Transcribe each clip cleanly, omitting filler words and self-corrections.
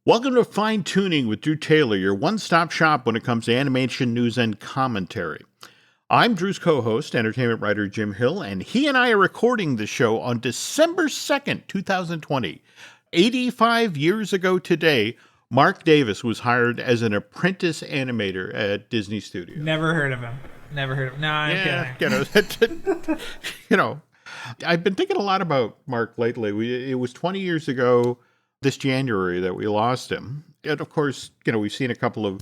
Welcome to Fine Tuning with Drew Taylor, your one-stop shop when it comes to animation news and commentary. I'm Drew's co-host, entertainment writer Jim Hill, and he and I are recording the show on December 2nd, 2020. 85 years ago today, Mark Davis was hired as an apprentice animator at Disney Studios. Never heard of him. No, I'm kidding. I've been thinking a lot about Mark lately. It was 20 years ago this January that we lost him. And of course, we've seen a couple of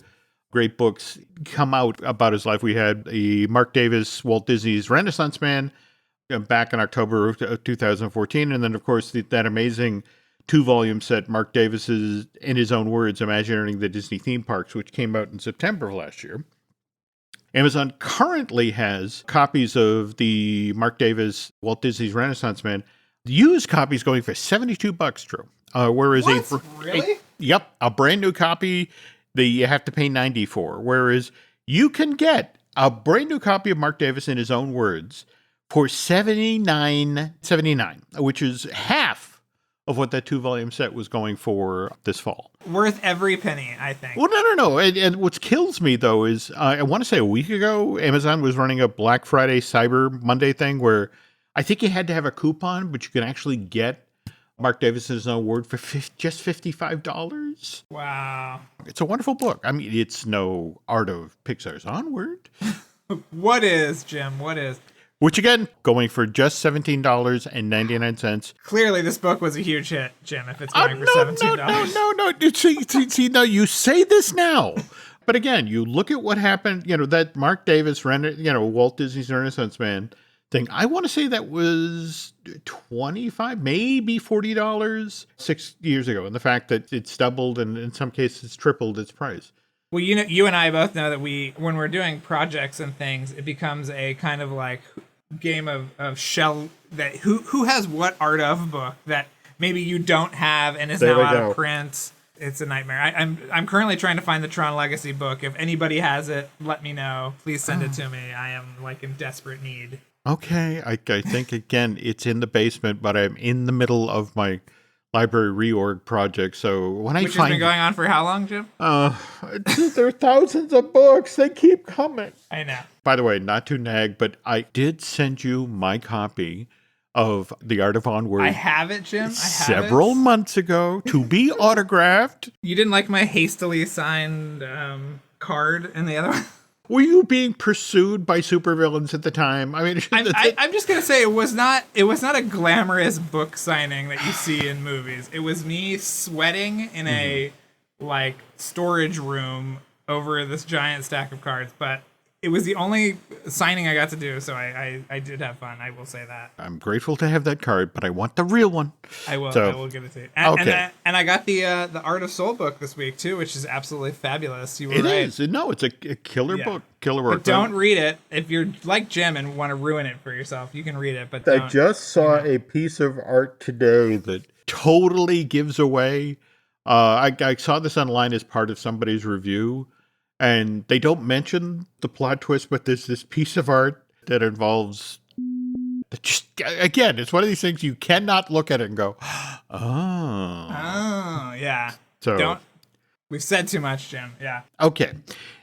great books come out about his life. We had the Mark Davis, Walt Disney's Renaissance Man back in October of 2014. And then, of course, that amazing 2-volume set, Mark Davis's, in his own words, Imagineering the Disney Theme Parks, which came out in September of last year. Amazon currently has copies of the Mark Davis, Walt Disney's Renaissance Man, used copies going for $72, Drew. Whereas really? A brand new copy that you have to pay $90 for. Whereas you can get a brand new copy of Mark Davis in his own words for $79.79, which is half of what that 2-volume set was going for this fall. Worth every penny, I think. Well, no. And what kills me, though, is I want to say a week ago, Amazon was running a Black Friday, Cyber Monday thing where I think you had to have a coupon, but you could actually get Mark Davis's own word for just $55. Wow. It's a wonderful book. I mean, it's no Art of Pixar's Onward. What is, Jim? What is? Which, again, going for just $17.99. Clearly, this book was a huge hit, Jim, if it's going for $17. No. See, no, you say this now. But again, you look at what happened, that Mark Davis, Walt Disney's Renaissance Man thing. I want to say that was $25, maybe $40 6 years ago. And the fact that it's doubled and in some cases tripled its price. Well, you and I both know that when we're doing projects and things, it becomes a kind of like game of shell that who has what art of book that maybe you don't have and is now out of print. It's a nightmare. I'm currently trying to find the Tron Legacy book. If anybody has it, let me know. Please send it to me. I am in desperate need. Okay, I think, again, it's in the basement, but I'm in the middle of my library reorg project, so Which has been going on for how long, Jim? There are thousands of books. They keep coming. I know. By the way, not to nag, but I did send you my copy of The Art of Onward. I have it, Jim. Several months ago to be autographed. You didn't like my hastily signed card in the other one? Were you being pursued by supervillains at the time? I mean, I'm just gonna say it was not a glamorous book signing that you see in movies. It was me sweating in a storage room over this giant stack of cards, but it was the only signing I got to do, so I did have fun. I will say that. I'm grateful to have that card, but I want the real one. I will give it to you. And I got the Art of Soul book this week too, which is absolutely fabulous. You were right. It is. No, it's a killer book, killer work. But don't read it if you're like Jim and want to ruin it for yourself. You can read it, but I just saw a piece of art today that totally gives away. I saw this online as part of somebody's review. And they don't mention the plot twist, but there's this piece of art that involves, again, it's one of these things you cannot look at it and go, oh, yeah. So we've said too much, Jim. Yeah. Okay.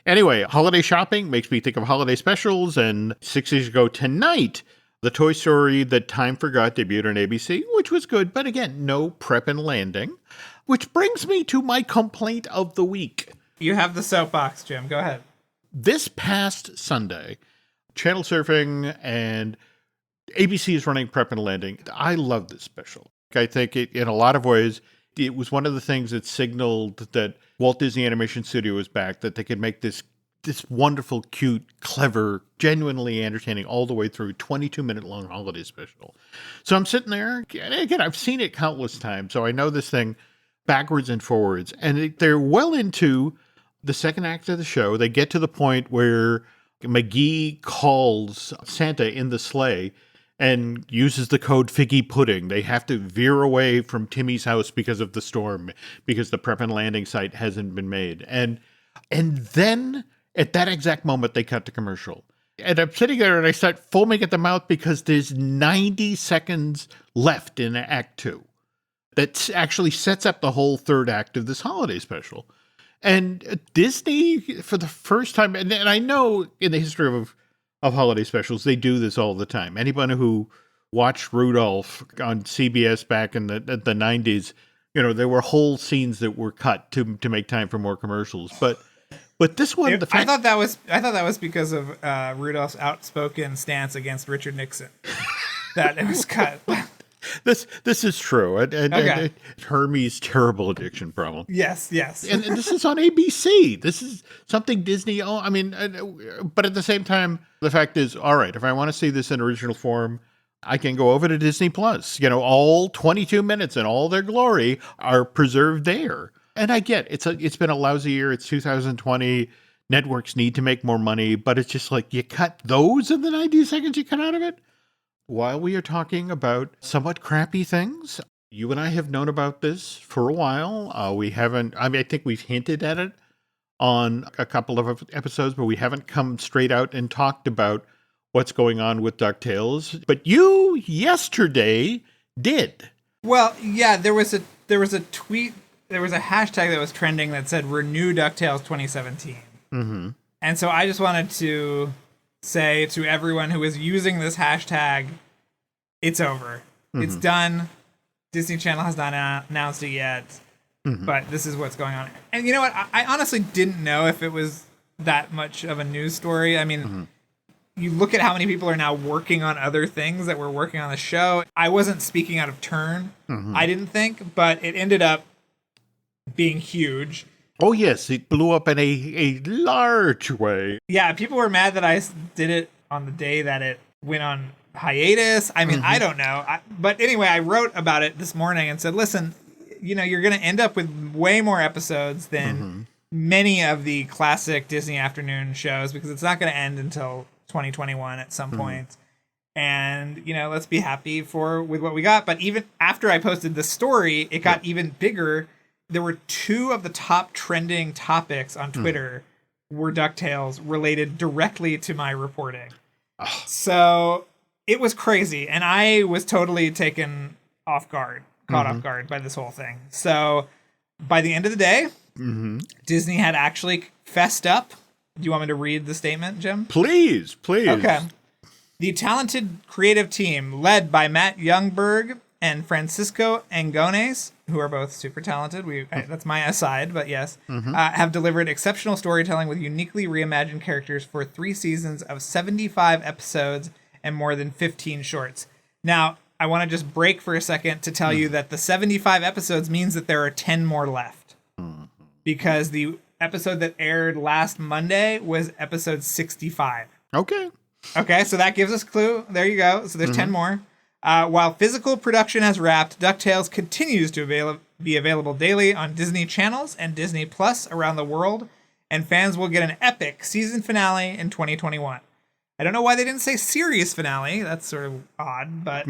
Anyway, holiday shopping makes me think of holiday specials. And 6 years ago tonight, the Toy Story That Time Forgot debuted on ABC, which was good. But again, no prep and landing, which brings me to my complaint of the week. You have the soapbox, Jim. Go ahead. This past Sunday, channel surfing and ABC is running Prep and Landing. I love this special. I think in a lot of ways, it was one of the things that signaled that Walt Disney Animation Studios was back, that they could make this wonderful, cute, clever, genuinely entertaining all the way through 22-minute long holiday special. So I'm sitting there, and again, I've seen it countless times, so I know this thing backwards and forwards. And they're well into the second act of the show. They get to the point where McGee calls Santa in the sleigh and uses the code Figgy Pudding. They have to veer away from Timmy's house because of the storm, because the prep and landing site hasn't been made. And then at that exact moment, they cut to commercial. And I'm sitting there and I start foaming at the mouth because there's 90 seconds left in Act 2. that actually sets up the whole third act of this holiday special. And Disney, for the first time, and I know in the history of holiday specials, they do this all the time. Anyone who watched Rudolph on CBS back in the 90s, there were whole scenes that were cut to make time for more commercials. But this one, I thought that was because of Rudolph's outspoken stance against Richard Nixon that it was cut. This is true, and Hermes' terrible addiction problem. Yes. and this is on ABC. This is something Disney. But at the same time, the fact is, all right, if I want to see this in original form, I can go over to Disney Plus. All 22 minutes in all their glory are preserved there. And I get it's been a lousy year. It's 2020. Networks need to make more money, but it's just like you cut those in the 90 seconds you cut out of it. While we are talking about somewhat crappy things, you and I have known about this for a while. I think we've hinted at it on a couple of episodes, but we haven't come straight out and talked about what's going on with DuckTales. But you yesterday did. Well, yeah, there was a tweet, there was a hashtag that was trending that said "Renew DuckTales 2017," and so I just wanted to say to everyone who is using this hashtag, it's over. It's done. Disney Channel has not announced it yet, but this is what's going on. And you know what? I honestly didn't know if it was that much of a news story. I mean, you look at how many people are now working on other things that were working on the show. I wasn't speaking out of turn, I didn't think, but it ended up being huge. Oh, yes, it blew up in a large way. Yeah, people were mad that I did it on the day that it went on hiatus. I mean, I don't know. But anyway, I wrote about it this morning and said, listen, you're going to end up with way more episodes than many of the classic Disney afternoon shows because it's not going to end until 2021 at some point. And, let's be happy with what we got. But even after I posted the story, it got even bigger. There were two of the top trending topics on Twitter were DuckTales related directly to my reporting. So it was crazy. And I was totally taken off guard, caught off guard by this whole thing. So by the end of the day, Disney had actually fessed up. Do you want me to read the statement, Jim? Please. Okay. The talented creative team led by Matt Youngberg and Francisco Angones, who are both super talented. That's my aside, but yes, have delivered exceptional storytelling with uniquely reimagined characters for 3 seasons of 75 episodes and more than 15 shorts. Now, I want to just break for a second to tell you that the 75 episodes means that there are 10 more left. Because the episode that aired last Monday was episode 65. Okay, so that gives us a clue. There you go. So there's 10 more. While physical production has wrapped, DuckTales continues to be available daily on Disney channels and Disney Plus around the world, and fans will get an epic season finale in 2021. I don't know why they didn't say series finale. That's sort of odd, but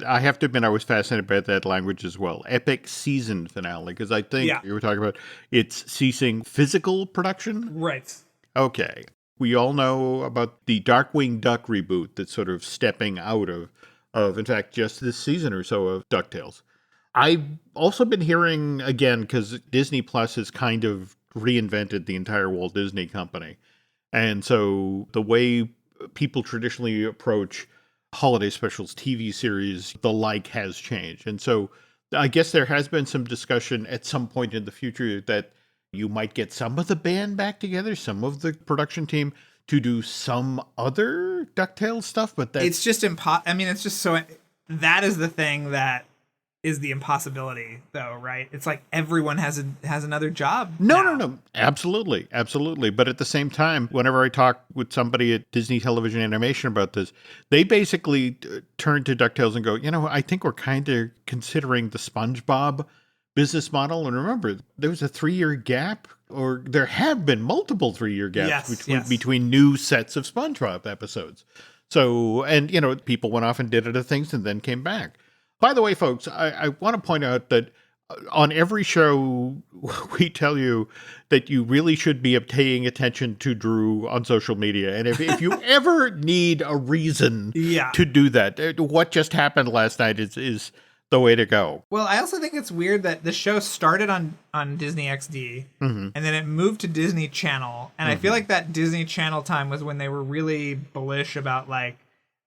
I have to admit I was fascinated by that language as well. Epic season finale, because I think you were talking about it's ceasing physical production. Right. Okay. We all know about the Darkwing Duck reboot that's sort of stepping out of in fact, just this season or so of DuckTales. I've also been hearing, again, because Disney Plus has kind of reinvented the entire Walt Disney Company. And so the way people traditionally approach holiday specials, TV series, the like has changed. And so I guess there has been some discussion at some point in the future that you might get some of the band back together, some of the production team, to do some other DuckTales stuff, but that's... It's just it's just so... That is the thing that is the impossibility, though, right? It's like everyone has another job. No. Absolutely. But at the same time, whenever I talk with somebody at Disney Television Animation about this, they basically turn to DuckTales and go, I think we're kind of considering the SpongeBob business model. And remember, there was a 3-year gap, or there have been multiple 3-year gaps between new sets of SpongeBob episodes. So, and, people went off and did other things and then came back. By the way, folks, I want to point out that on every show, we tell you that you really should be paying attention to Drew on social media. And if you ever need a reason to do that, what just happened last night is the way to go. Well, I also think it's weird that the show started on Disney XD, and then it moved to Disney Channel. And I feel like that Disney Channel time was when they were really bullish about, like,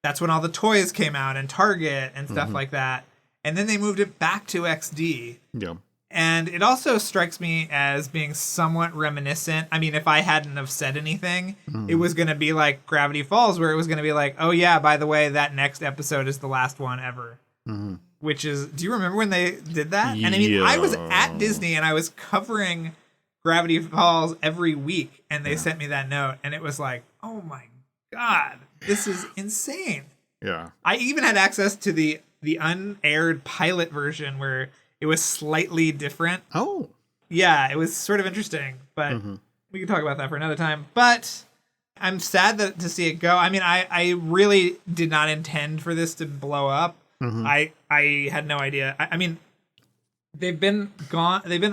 that's when all the toys came out and Target and stuff like that. And then they moved it back to XD. Yeah. And it also strikes me as being somewhat reminiscent. I mean, if I hadn't have said anything, it was going to be like Gravity Falls, where it was going to be like, oh yeah, by the way, that next episode is the last one ever. Which is, do you remember when they did that? And I mean, I was at Disney and I was covering Gravity Falls every week, and they sent me that note, and it was like, oh my God, this is insane. Yeah. I even had access to the unaired pilot version where it was slightly different. Oh. Yeah, it was sort of interesting, but we can talk about that for another time. But I'm sad to see it go. I mean, I really did not intend for this to blow up. I had no idea. I mean, they've been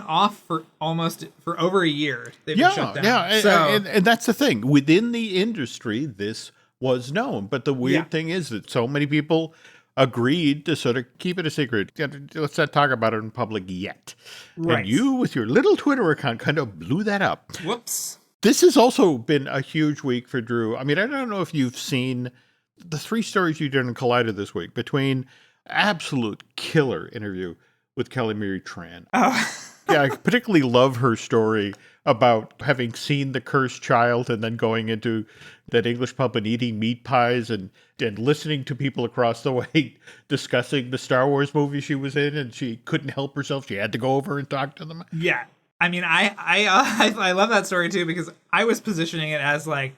off for over a year. They've been shut down. Yeah, and that's the thing. Within the industry, this was known. But the weird thing is that so many people agreed to sort of keep it a secret. Let's not talk about it in public yet. Right. And you, with your little Twitter account, kind of blew that up. Whoops. This has also been a huge week for Drew. I mean, I don't know if you've seen the 3 stories you did in Collider this week, between absolute killer interview with Kelly Marie Tran. Oh. Yeah, I particularly love her story about having seen The Cursed Child and then going into that English pub and eating meat pies and listening to people across the way discussing the Star Wars movie she was in, and she couldn't help herself. She had to go over and talk to them. Yeah. I mean, I love that story too, because I was positioning it as like,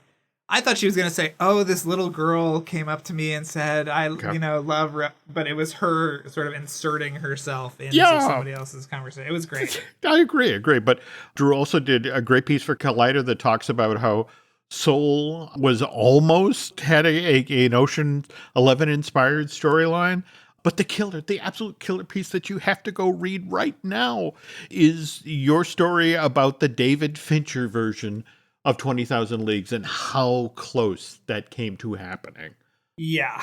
I thought she was going to say, oh, this little girl came up to me and said, love, but it was her sort of inserting herself into somebody else's conversation. It was great. I agree. But Drew also did a great piece for Collider that talks about how Soul was almost had an Ocean 11 inspired storyline. But the absolute killer piece that you have to go read right now is your story about the David Fincher version of 20,000 Leagues and how close that came to happening. Yeah,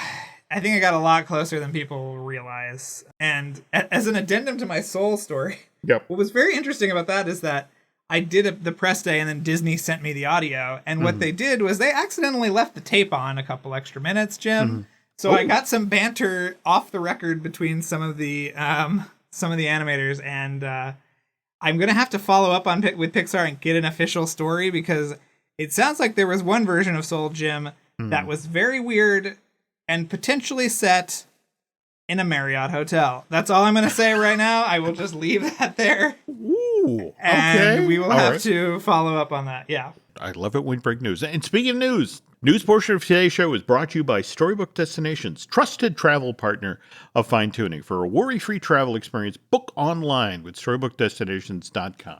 I think I got a lot closer than people realize. And as an addendum to my Soul story, what was very interesting about that is that I did the press day and then Disney sent me the audio. And what they did was they accidentally left the tape on a couple extra minutes, Jim. So I got some banter off the record between some of the animators, and I'm going to have to follow up with Pixar and get an official story, because it sounds like there was one version of Soul, Jim, that was very weird and potentially set in a Marriott hotel. That's all I'm going to say right now. I will just leave that there. Ooh, and we will have to follow up on that. Yeah. I love it when we break news. And speaking of news portion of today's show is brought to you by Storybook Destinations, trusted travel partner of Fine Tuning. For a worry-free travel experience, book online with StorybookDestinations.com.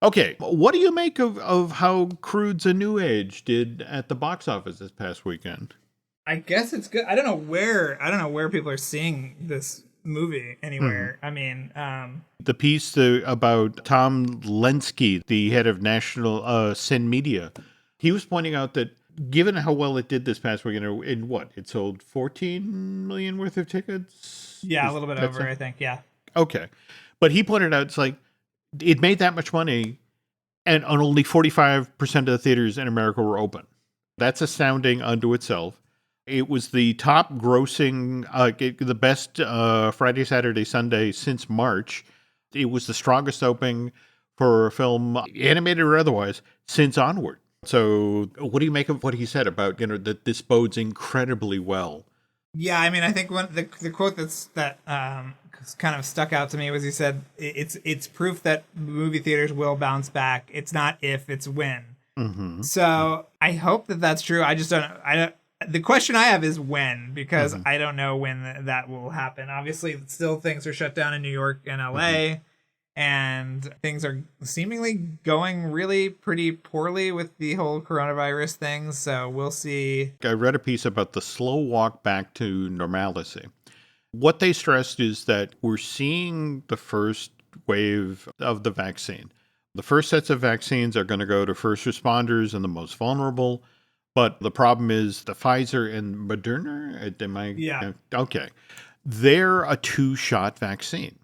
Okay, what do you make of how Crude's A New Age did at the box office this past weekend? I guess it's good. I don't know where people are seeing this movie anywhere. I mean, the piece about Tom Lenski, the head of National Sin Media, he was pointing out that given how well it did this past weekend, it sold 14 million worth of tickets? Yeah, a little bit over, I think, yeah. Okay. But he pointed out, it's like, it made that much money, and only 45% of the theaters in America were open. That's astounding unto itself. It was the top grossing, the best Friday, Saturday, Sunday since March. It was the strongest opening for a film, animated or otherwise, since Onward. So what do you make of what he said about, that this bodes incredibly well? Yeah, I mean, I think the quote that kind of stuck out to me was he said, it's proof that movie theaters will bounce back. It's not if, it's when. Mm-hmm. So I hope that that's true. I just don't. The question I have is when, because I don't know when that will happen. Obviously, still things are shut down in New York and LA, and things are seemingly going really pretty poorly with the whole coronavirus thing. So we'll see. I read a piece about the slow walk back to normalcy. What they stressed is that we're seeing the first wave of the vaccine. The first sets of vaccines are going to go to first responders and the most vulnerable. But the problem is the Pfizer and Moderna. Yeah. Okay. they're a 2-shot vaccine.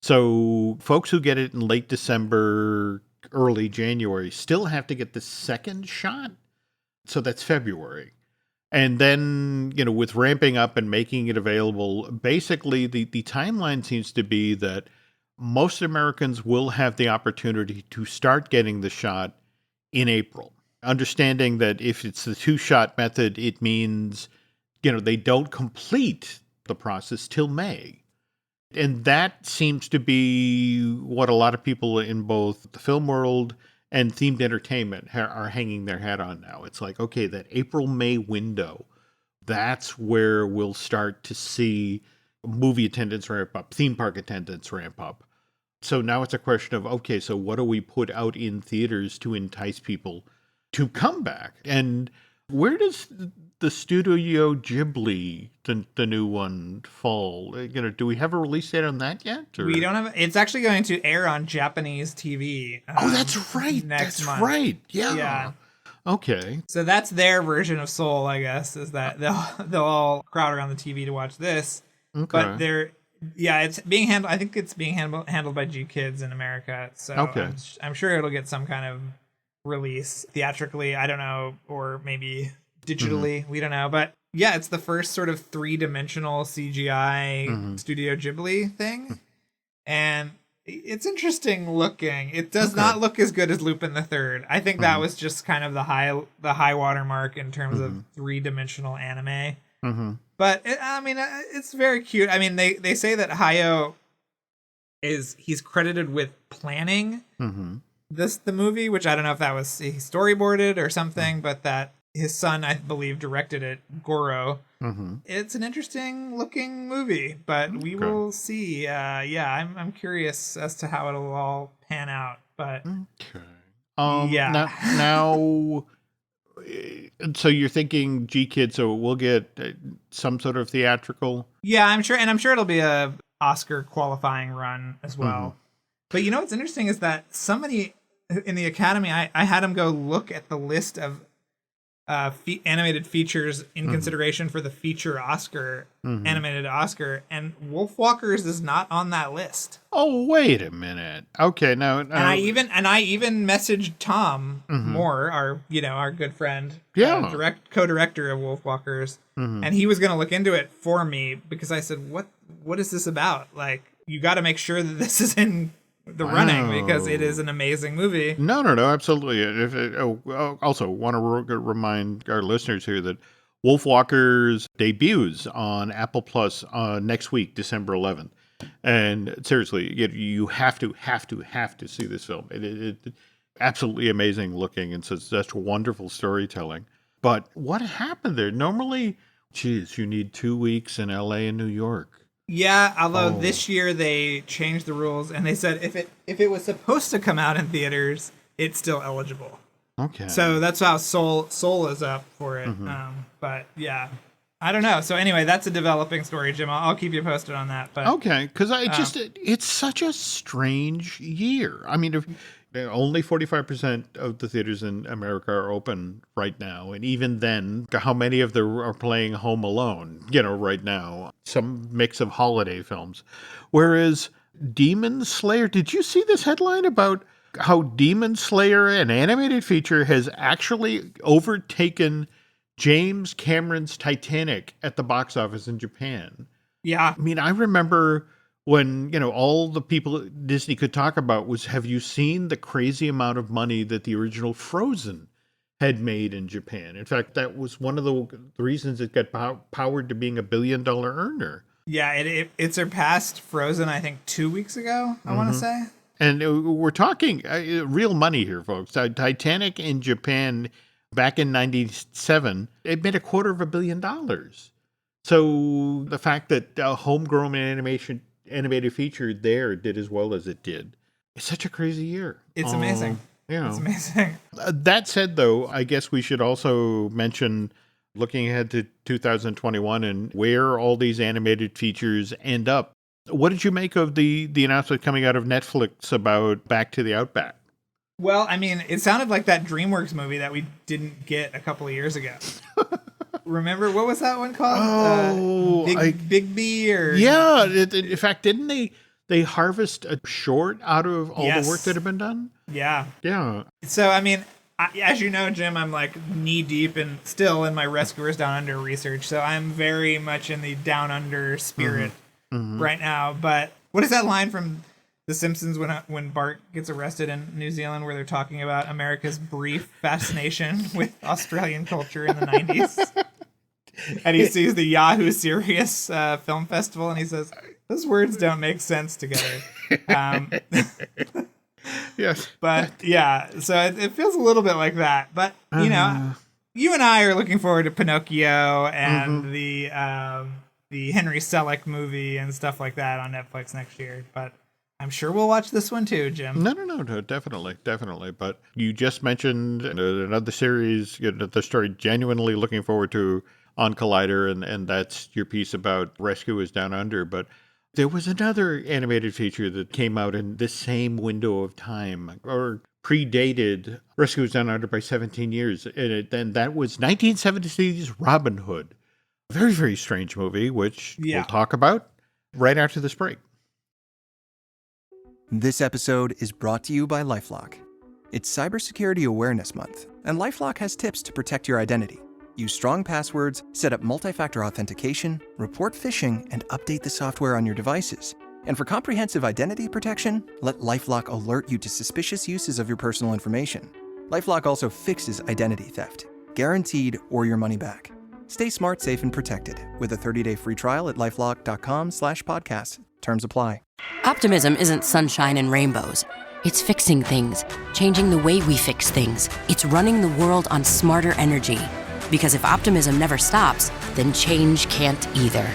So folks who get it in late December, early January still have to get the second shot. So that's February. And then, with ramping up and making it available, basically the timeline seems to be that most Americans will have the opportunity to start getting the shot in April. Understanding that if it's the 2-shot method, it means, they don't complete the process till May. And that seems to be what a lot of people in both the film world and themed entertainment are hanging their hat on now. It's like, okay, that April-May window, that's where we'll start to see movie attendance ramp up, theme park attendance ramp up. So now it's a question of, okay, so what do we put out in theaters to entice people to come back? And where does the Studio Ghibli, the new one, fall? Do we have a release date on that yet? Or? We don't have. It's actually going to air on Japanese TV. Oh, that's right. Next month. Right. Yeah. Okay. So that's their version of Soul, I guess, is that they'll all crowd around the TV to watch this. Okay. But it's being handled. I think it's being handled by G Kids in America. So okay. I'm sure it'll get some kind of release theatrically. I don't know, or maybe digitally. We don't know, but yeah, it's the first sort of 3-dimensional CGI Studio Ghibli thing, and it's interesting looking. It does not look as good as Lupin the Third. I think that was just kind of the high water mark in terms of 3-dimensional anime. But it's very cute. I mean, they say that Hayao he's credited with planning the movie, which I don't know if that was he storyboarded or something, but that his son, I believe, directed it, Goro. It's an interesting looking movie, but we will see. I'm curious as to how it'll all pan out. But now, so you're thinking G Kids, so we'll get some sort of theatrical. Yeah, I'm sure it'll be a Oscar qualifying run as well. But what's interesting is that somebody in the Academy, I had him go look at the list of animated features in consideration for the feature Oscar, animated Oscar, and Wolfwalkers is not on that list. Oh, wait a minute. Okay, now and I even messaged Tom Moore, our good friend, co-director of Wolfwalkers, and he was going to look into it for me because I said, what is this about? Like, you got to make sure that this is in the running because it is an amazing movie. No, absolutely. Also, want to remind our listeners here that Wolfwalkers debuts on Apple Plus next week, December 11th. And seriously, you have to see this film. It absolutely amazing looking and such wonderful storytelling. But what happened there? Normally, you need 2 weeks in LA and New York. Yeah, although this year they changed the rules and they said if it was supposed to come out in theaters, it's still eligible. Okay. So that's how Soul is up for it. But yeah, I don't know. So anyway, that's a developing story, Jim. I'll keep you posted on that. But okay, because it's such a strange year. I mean, if only 45% of the theaters in America are open right now. And even then, how many of them are playing Home Alone, right now? Some mix of holiday films. Whereas Demon Slayer, did you see this headline about how Demon Slayer, an animated feature, has actually overtaken James Cameron's Titanic at the box office in Japan? Yeah. I mean, I remember when, all the people Disney could talk about was, have you seen the crazy amount of money that the original Frozen had made in Japan? In fact, that was one of the reasons it got powered to being $1 billion earner. Yeah, it surpassed Frozen, I think, 2 weeks ago, I want to say. And we're talking real money here, folks. Titanic in Japan back in 97, it made $250 million. So the fact that homegrown animated feature there did as well as it did. It's such a crazy year. It's amazing. It's amazing. That said, though, I guess we should also mention, looking ahead to 2021 and where all these animated features end up. What did you make of the announcement coming out of Netflix about Back to the Outback? Well, I mean, it sounded like that DreamWorks movie that we didn't get a couple of years ago. remember what was that one called? Big B or yeah. In fact, didn't they harvest a short out of all the work that had been done? Yeah. Yeah. So I mean, as you know, Jim, I'm like knee deep and still in my Rescuers Down Under research. So I'm very much in the Down Under spirit right now. But what is that line from The Simpsons when Bart gets arrested in New Zealand, where they're talking about America's brief fascination with Australian culture in the 90s? And he sees the Yahoo Serious Film Festival, and he says, "Those words don't make sense together." Yes. But yeah, so it feels a little bit like that. But you know, you and I are looking forward to Pinocchio and the Henry Selick movie and stuff like that on Netflix next year. But I'm sure we'll watch this one too, Jim. No, definitely. But you just mentioned another series, the story genuinely looking forward to on Collider, and that's your piece about Rescuers Down Under. But there was another animated feature that came out in this same window of time, or predated Rescuers Down Under by 17 years. And that was 1970s Robin Hood. A very, very strange movie, which we'll talk about right after this break. This episode is brought to you by LifeLock. It's Cybersecurity Awareness Month, and LifeLock has tips to protect your identity. Use strong passwords, set up multi-factor authentication, report phishing, and update the software on your devices. And for comprehensive identity protection, let LifeLock alert you to suspicious uses of your personal information. LifeLock also fixes identity theft, guaranteed or your money back. Stay smart, safe, and protected with a 30-day free trial at LifeLock.com/podcast. Terms apply. Optimism isn't sunshine and rainbows. It's fixing things, changing the way we fix things. It's running the world on smarter energy. Because if optimism never stops, then change can't either.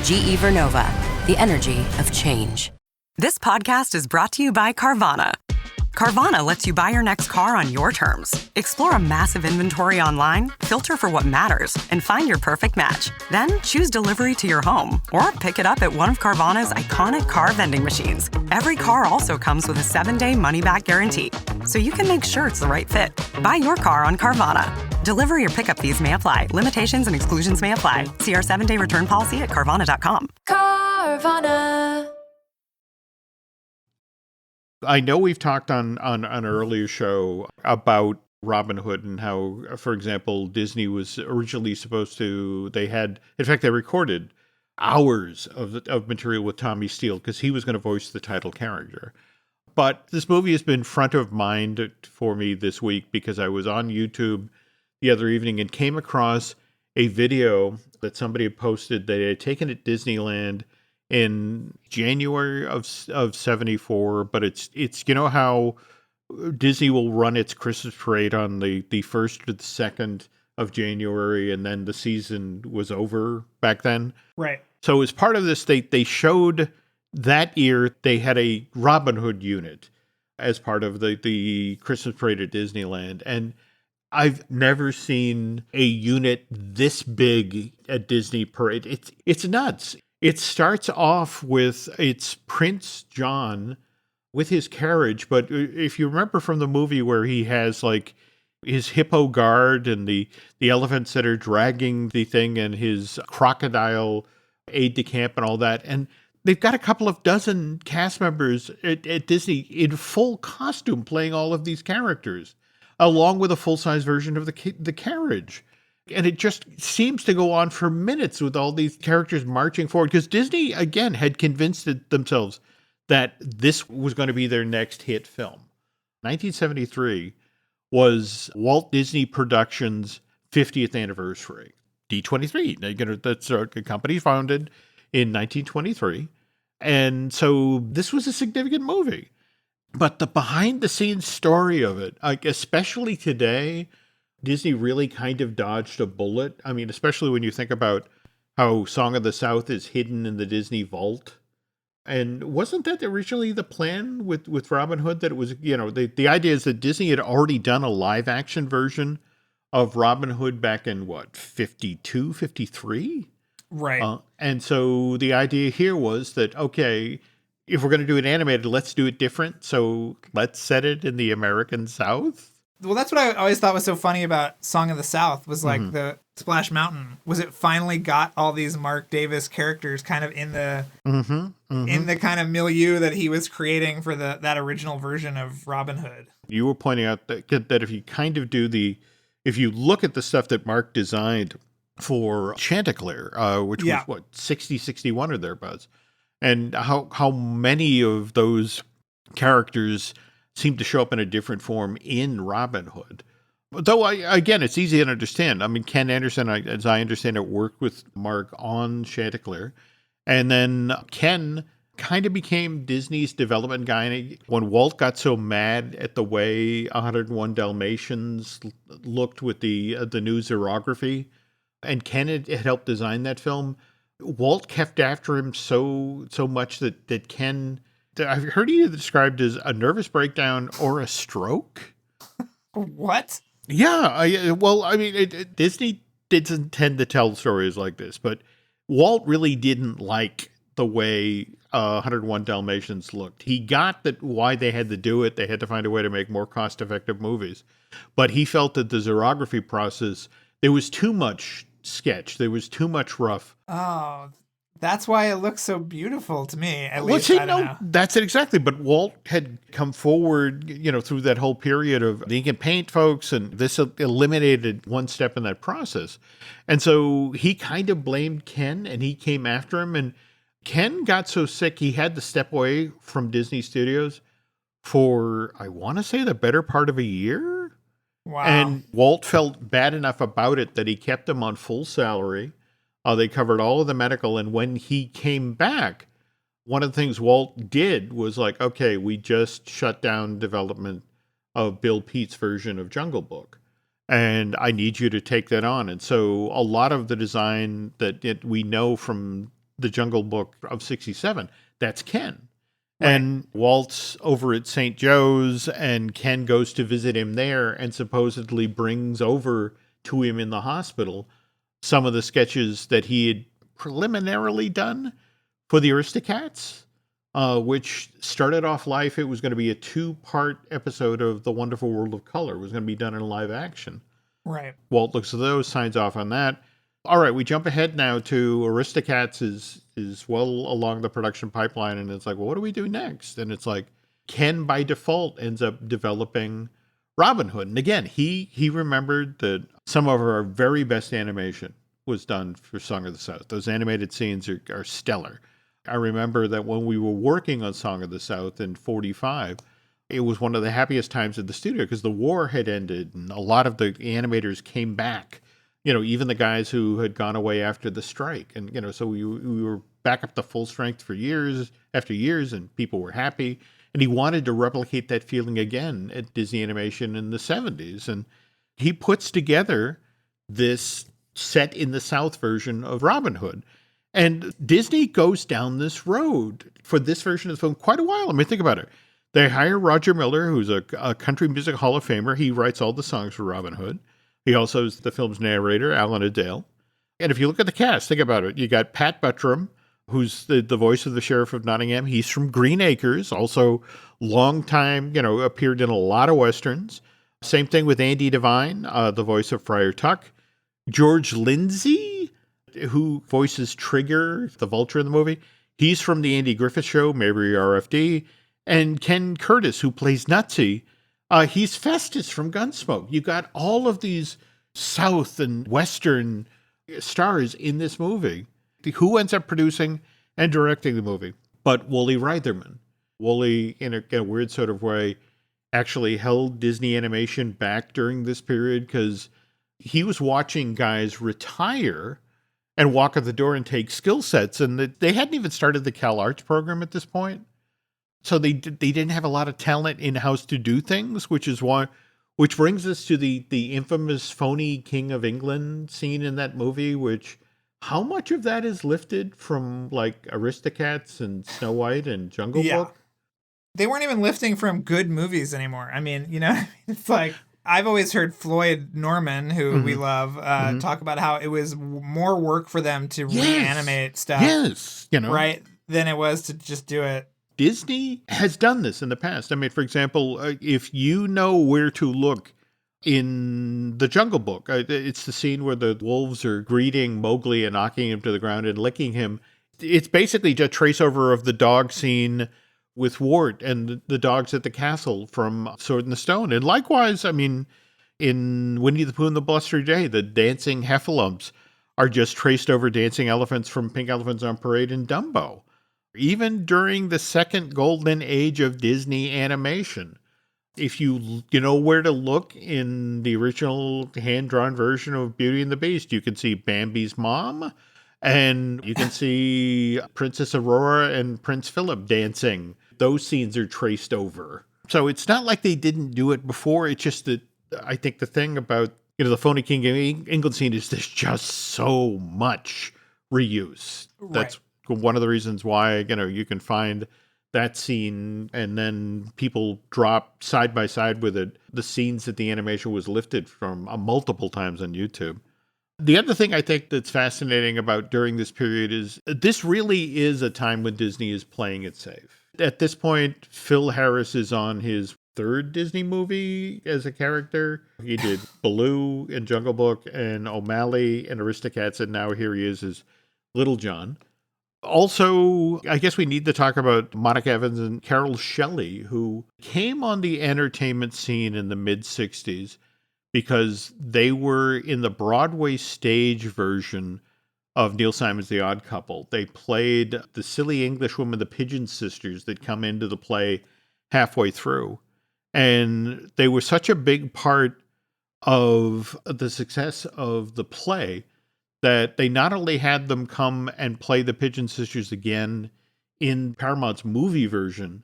GE Vernova, the energy of change. This podcast is brought to you by Carvana. Carvana lets you buy your next car on your terms. Explore a massive inventory online, filter for what matters, and find your perfect match. Then choose delivery to your home or pick it up at one of Carvana's iconic car vending machines. Every car also comes with a 7-day money-back guarantee, so you can make sure it's the right fit. Buy your car on Carvana. Delivery or pickup fees may apply. Limitations and exclusions may apply. See our 7-day return policy at Carvana.com. Carvana. I know we've talked on an earlier show about Robin Hood and how, for example, Disney was originally supposed to, they recorded hours of material with Tommy Steele because he was going to voice the title character. But this movie has been front of mind for me this week because I was on YouTube the other evening and came across a video that somebody had posted that they had taken at Disneyland in January of 74, but it's you know how Disney will run its Christmas parade on the 1st or the 2nd of January, and then the season was over back then. Right. So as part of this, they showed that year they had a Robin Hood unit as part of the Christmas parade at Disneyland, and I've never seen a unit this big at Disney parade. It's nuts. It starts off with it's Prince John with his carriage, but if you remember from the movie where he has like his hippo guard and the elephants that are dragging the thing and his crocodile aide de camp and all that, and they've got a couple of dozen cast members at Disney in full costume playing all of these characters, along with a full-size version of the carriage. And it just seems to go on for minutes with all these characters marching forward because Disney, again, had convinced themselves that this was going to be their next hit film. 1973 was Walt Disney Productions' 50th anniversary. D23, that's a company founded in 1923. And so this was a significant movie. But the behind-the-scenes story of it, like especially today, Disney really kind of dodged a bullet. I mean, especially when you think about how Song of the South is hidden in the Disney vault. And wasn't that originally the plan with Robin Hood? That it was, the idea is that Disney had already done a live action version of Robin Hood back in 52, 53? Right. And so the idea here was that, okay, if we're going to do it animated, let's do it different. So let's set it in the American South. Well, that's what I always thought was so funny about Song of the South was like the Splash Mountain was it finally got all these Mark Davis characters kind of in the in the kind of milieu that he was creating for that original version of Robin Hood. You were pointing out that if you kind of if you look at the stuff that Mark designed for Chanticleer, which was what, 60, 61 or thereabouts, and how many of those characters seem to show up in a different form in Robin Hood. Though, again, it's easy to understand. I mean, Ken Anderson, as I understand it, worked with Mark on Chanticleer. And then Ken kind of became Disney's development guy. And when Walt got so mad at the way 101 Dalmatians looked with the new xerography, and Ken had helped design that film, Walt kept after him so much that Ken, I've heard he described as a nervous breakdown or a stroke. What? Yeah. Disney didn't tend to tell stories like this, but Walt really didn't like the way 101 Dalmatians looked. He got that why they had to do it. They had to find a way to make more cost-effective movies. But he felt that the xerography process, there was too much sketch. There was too much rough. Oh, that's why it looks so beautiful to me, at least. I don't know. That's it exactly. But Walt had come forward, through that whole period of the ink and paint folks, and this eliminated one step in that process. And so he kind of blamed Ken, and he came after him. And Ken got so sick, he had to step away from Disney Studios for, I want to say, the better part of a year. Wow. And Walt felt bad enough about it that he kept him on full salary. They covered all of the medical. And when he came back, one of the things Walt did was like, okay, we just shut down development of Bill Pete's version of Jungle Book. And I need you to take that on. And so a lot of the design that we know from the Jungle Book of 67, that's Ken. Right. And Walt's over at St. Joe's, and Ken goes to visit him there and supposedly brings over to him in the hospital some of the sketches that he had preliminarily done for the Aristocats, which started off life. It was going to be a 2-part episode of The Wonderful World of Color. It was going to be done in live action. Right. Walt looks at those, signs off on that. All right, we jump ahead now to Aristocats is well along the production pipeline, and it's like, well, what do we do next? And it's like, Ken by default ends up developing Robin Hood. And again, he remembered that some of our very best animation was done for Song of the South. Those animated scenes are stellar. I remember that when we were working on Song of the South in 45, it was one of the happiest times at the studio because the war had ended and a lot of the animators came back. Even the guys who had gone away after the strike. And, so we were back up to full strength for years after years, and people were happy. And he wanted to replicate that feeling again at Disney Animation in the 70s. And he puts together this set in the South version of Robin Hood. And Disney goes down this road for this version of the film quite a while. I mean, think about it. They hire Roger Miller, who's a country music Hall of Famer. He writes all the songs for Robin Hood. He also is the film's narrator, Alan Adale. And if you look at the cast, think about it. You got Pat Buttram, who's the voice of the Sheriff of Nottingham. He's from Green Acres, also long time, appeared in a lot of Westerns. Same thing with Andy Devine, the voice of Friar Tuck. George Lindsay, who voices Trigger, the vulture in the movie. He's from the Andy Griffith Show, Mayberry RFD. And Ken Curtis, who plays Nutsy. He's Festus from Gunsmoke. You got all of these South and Western stars in this movie. Who ends up producing and directing the movie? But Wooly Reitherman. Wooly, in a weird sort of way, actually held Disney Animation back during this period because he was watching guys retire and walk out the door and take skill sets. And they hadn't even started the Cal Arts program at this point. So they didn't have a lot of talent in-house to do things, which brings us to the infamous phony King of England scene in that movie, which how much of that is lifted from like Aristocats and Snow White and Jungle Book? They weren't even lifting from good movies anymore. I mean, it's like I've always heard Floyd Norman, who we love, talk about how it was more work for them to reanimate stuff. Yes. Right. Than it was to just do it. Disney has done this in the past. I mean, for example, if you know where to look in the Jungle Book. It's the scene where the wolves are greeting Mowgli and knocking him to the ground and licking him. It's basically just a trace over of the dog scene with Wart and the dogs at the castle from Sword in the Stone. And likewise, I mean, in Winnie the Pooh and the Blustery Day, the dancing heffalumps are just traced over dancing elephants from Pink Elephants on Parade in Dumbo. Even during the second golden age of Disney animation, if you know where to look in the original hand-drawn version of Beauty and the Beast, you can see Bambi's mom, and you can see Princess Aurora and Prince Philip dancing. Those scenes are traced over. So it's not like they didn't do it before. It's just that I think the thing about the Phony King of England scene is there's just so much reuse. Right. That's one of the reasons why you can find that scene and then people drop side by side with it the scenes that the animation was lifted from multiple times on YouTube. The other thing I think that's fascinating about during this period is this really is a time when Disney is playing it safe. At this point, Phil Harris is on his third Disney movie as a character. He did Baloo in Jungle Book and O'Malley and Aristocats, and now here he is as Little John. Also, I guess we need to talk about Monica Evans and Carol Shelley, who came on the entertainment scene in the mid-'60s because they were in the Broadway stage version of Neil Simon's The Odd Couple. They played the silly Englishwoman, the Pigeon Sisters, that come into the play halfway through. And they were such a big part of the success of the play that they not only had them come and play the Pigeon Sisters again in Paramount's movie version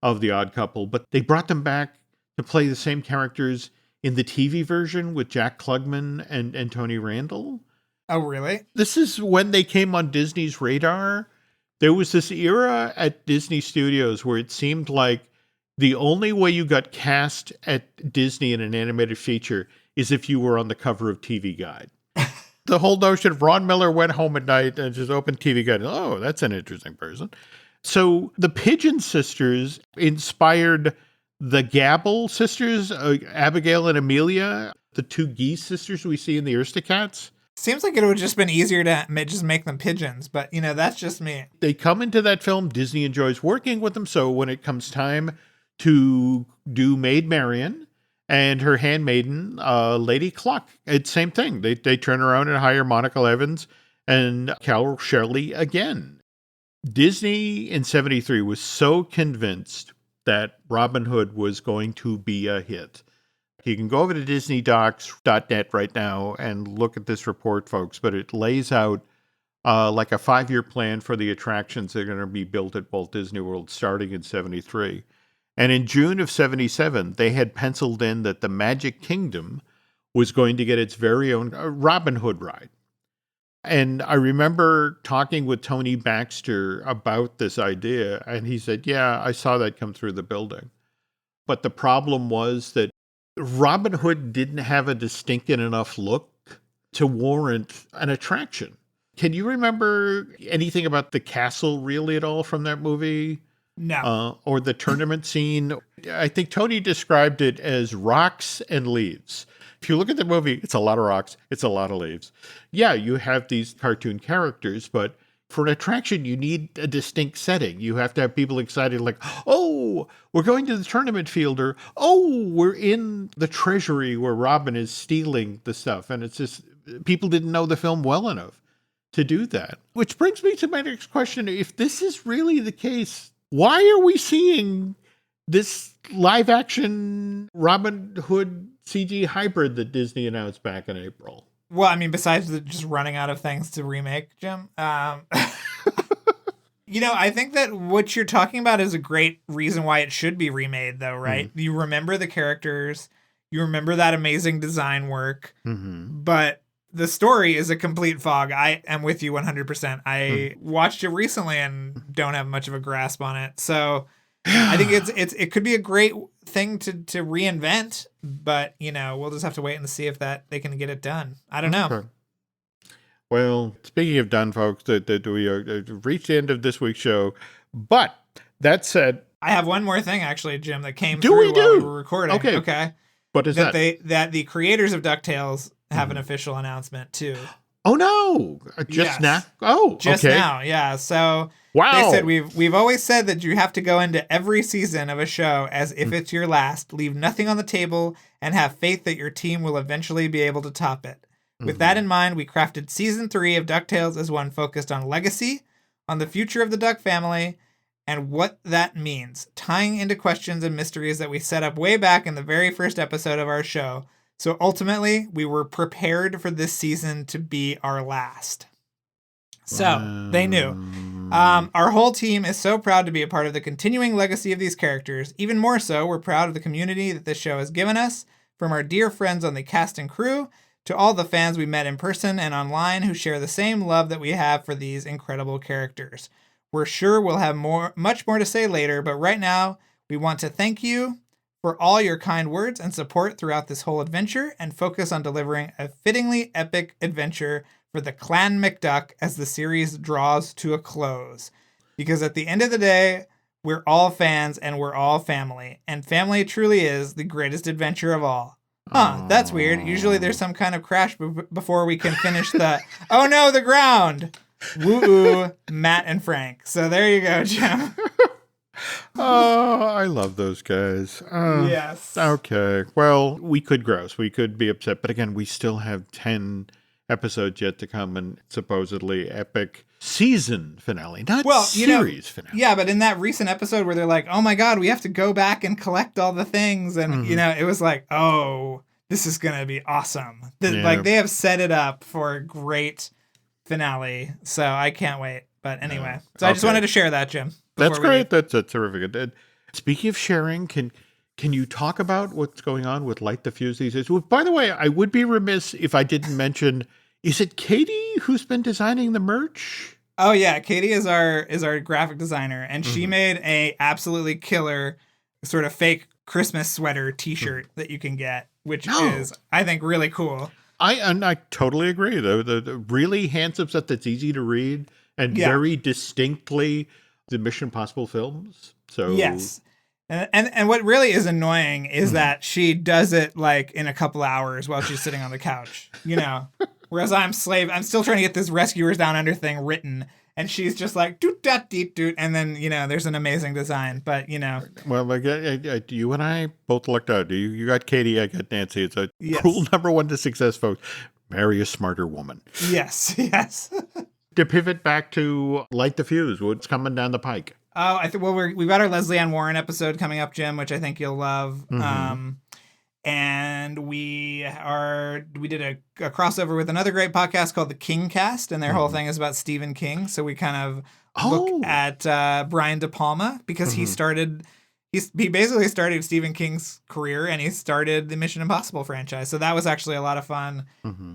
of The Odd Couple, but they brought them back to play the same characters in the TV version with Jack Klugman and Tony Randall. Oh, really? This is when they came on Disney's radar. There was this era at Disney Studios where it seemed like the only way you got cast at Disney in an animated feature is if you were on the cover of TV Guide. The whole notion of Ron Miller went home at night and just opened TV Guide. Oh, that's an interesting person. So the Pigeon Sisters inspired the Gabble sisters, Abigail and Amelia, the two geese sisters we see in the Aristocats. Seems like it would have just been easier to just make them pigeons, but, that's just me. They come into that film. Disney enjoys working with them. So when it comes time to do Maid Marian and her handmaiden, Lady Cluck, it's same thing. They turn around and hire Monica Evans and Carol Shelley again. Disney in 73 was so convinced that Robin Hood was going to be a hit. You can go over to disneydocs.net right now and look at this report, folks, but it lays out like a 5-year plan for the attractions that are going to be built at Walt Disney World starting in 73. And in June of 77, they had penciled in that the Magic Kingdom was going to get its very own Robin Hood ride. And I remember talking with Tony Baxter about this idea, and he said, yeah, I saw that come through the building. But the problem was that Robin Hood didn't have a distinct enough look to warrant an attraction. Can you remember anything about the castle really at all from that movie? No. Or the tournament scene? I think Tony described it as rocks and leaves. If you look at the movie, it's a lot of rocks, it's a lot of leaves. Yeah, you have these cartoon characters, but for an attraction, you need a distinct setting. You have to have people excited like, oh, we're going to the tournament field, or, oh, we're in the treasury where Robin is stealing the stuff. And it's just, people didn't know the film well enough to do that. Which brings me to my next question. If this is really the case, why are we seeing this live action Robin Hood CG hybrid that Disney announced back in April? Well, I mean, besides just running out of things to remake, Jim, I think that what you're talking about is a great reason why it should be remade, though, right? Mm-hmm. You remember the characters, you remember that amazing design work, but the story is a complete fog. I am with you 100%. I watched it recently and don't have much of a grasp on it. So I think it could be a great thing to reinvent, but we'll just have to wait and see if they can get it done. I don't know. Okay. Well, speaking of done, folks, that we reached the end of this week's show. But that said, I have one more thing actually, Jim, that came through while we were recording. Okay. What is that? That the creators of DuckTales have an official announcement too. Oh no! Just now? Oh, just okay. now, yeah. So Wow. they said we've always said that you have to go into every season of a show as if it's your last, leave nothing on the table, and have faith that your team will eventually be able to top it. With that in mind, we crafted season 3 of DuckTales as one focused on legacy, on the future of the Duck family, and what that means, tying into questions and mysteries that we set up way back in the very first episode of our show. So ultimately, we were prepared for this season to be our last. So they knew. Our whole team is so proud to be a part of the continuing legacy of these characters. Even more so, we're proud of the community that this show has given us, from our dear friends on the cast and crew to all the fans we met in person and online who share the same love that we have for these incredible characters. We're sure we'll have much more to say later, but right now, we want to thank you for all your kind words and support throughout this whole adventure, and focus on delivering a fittingly epic adventure for the Clan McDuck as the series draws to a close. Because at the end of the day, we're all fans and we're all family, and family truly is the greatest adventure of all. Huh, that's weird. Usually there's some kind of crash before we can finish the, oh no, the ground! Woo-oo, Matt and Frank. So there you go, Jim. Oh, I love those guys. Yes. Okay. Well, we could grouse. We could be upset. But again, we still have 10 episodes yet to come, and supposedly epic season finale, not series finale. Yeah, but in that recent episode where they're like, oh my God, we have to go back and collect all the things. And, it was like, oh, this is going to be awesome. Like, they have set it up for a great finale. So I can't wait. But anyway, so I just wanted to share that, Jim. That's great. That's terrific. And speaking of sharing, can you talk about what's going on with Light the Fuse these days? Well, by the way, I would be remiss if I didn't mention, is it Katie who's been designing the merch? Oh yeah, Katie is our graphic designer, and she made a absolutely killer sort of fake Christmas sweater T-shirt that you can get, which is, I think, really cool. I totally agree. The really handsome stuff that's easy to read and very distinctly the Mission Impossible films. So yes. And what really is annoying is that she does it like in a couple hours while she's sitting on the couch, whereas I'm still trying to get this Rescuers Down Under thing written, and she's just like doot dot deet doot, and then there's an amazing design, but well, like you and I both lucked out. You got Katie, I got Nancy. It's a cool number 1 to success, folks. Marry a smarter woman. Yes. To pivot back to Light the Fuse, what's coming down the pike? Oh, I think we've got our Leslie Ann Warren episode coming up, Jim, which I think you'll love. And we did a crossover with another great podcast called the King Cast, and their whole thing is about Stephen King. So we kind of look at Brian De Palma, because he basically started Stephen King's career, and he started the Mission Impossible franchise. So that was actually a lot of fun.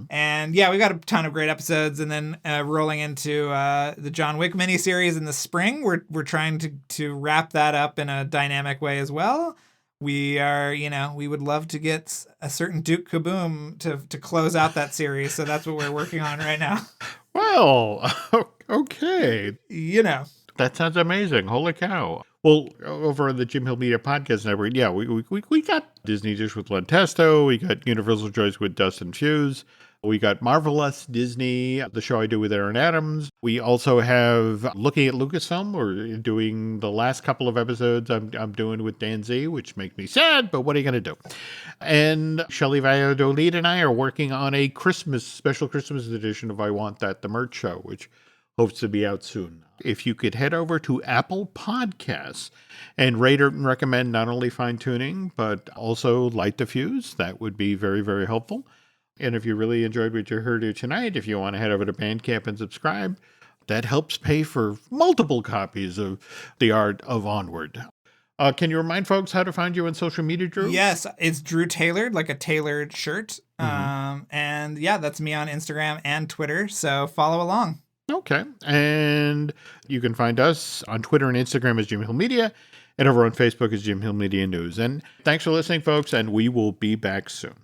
And yeah, we got a ton of great episodes, and then rolling into the John Wick miniseries in the spring. We're trying to wrap that up in a dynamic way as well. We are, we would love to get a certain Duke Kaboom to close out that series. So that's what we're working on right now. Well, okay. That sounds amazing. Holy cow. Well, over on the Jim Hill Media Podcast Network, we got Disney Dish with Len Testo. We got Universal Joys with Dustin Fuse. We got Marvelous Disney, the show I do with Aaron Adams. We also have Looking at Lucasfilm. We're doing the last couple of episodes I'm doing with Dan Z, which make me sad, but what are you going to do? And Shelley Valladolid and I are working on a special Christmas edition of I Want That, the merch show, which hopes to be out soon. If you could head over to Apple Podcasts and rate and recommend not only Fine Tuning, but also Light the Fuse, that would be very, very helpful. And if you really enjoyed what you heard here tonight, if you want to head over to Bandcamp and subscribe, that helps pay for multiple copies of The Art of Onward. Can you remind folks how to find you on social media, Drew? Yes, it's Drew Tailored, like a tailored shirt. And yeah, that's me on Instagram and Twitter, so follow along. Okay. And you can find us on Twitter and Instagram as Jim Hill Media, and over on Facebook as Jim Hill Media News. And thanks for listening, folks, and we will be back soon.